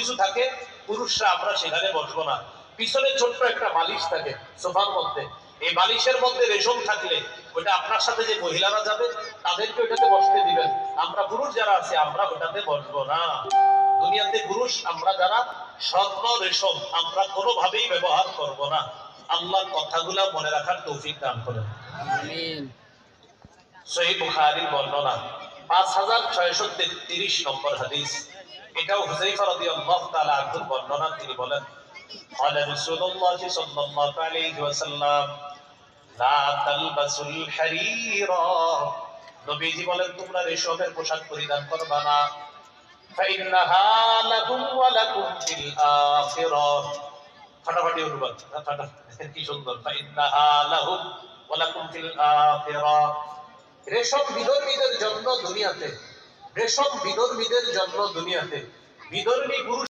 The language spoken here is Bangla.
কিছু থাকে, পুরুষরা আমরা সেখানে বসবো না। পিছনে ছোট্ট একটা বালিশ থাকে সোফার মধ্যে, এই বালিশের মধ্যে রেশম থাকলে ওটা আপনার সাথে যে মহিলারা যাবে তাদেরকে ওটাতে বসতে দিবেন। আমরা পুরুষ যারা আছে আমরা ওটাতে বসবো না। দুনিয়াতে পুরুষ আমরা যারা স্বর্ণ রেশম আমরা কোনোভাবেই ব্যবহার করব না। আল্লাহর কথাগুলো মনে রাখার তৌফিক দান করেন। আমিন। সহিহ বুখারীর বর্ণনা 5633 নম্বর হাদিস। এটাও হুযায়ফা রাদিয়াল্লাহু তাআলা আনহুর বর্ণনা। তিনি বলেন, قال رسول الله صلى الله عليه وسلم لا تلبسوا الحرير। নবীজি বলেন তোমরা রেশমের পোশাক পরিধান করবে না। فإنها لكم ولكم في الآخرة। ফাটাফাটি অনুবাদ, ফাটা কি সুন্দর। فإنها لهم ولكم في الآخرة। রেশম বিধর্মীদের জন্য দুনিয়াতে, রেশম বিধর্মীদের জন্য দুনিয়াতে, বিধর্মী পুরুষ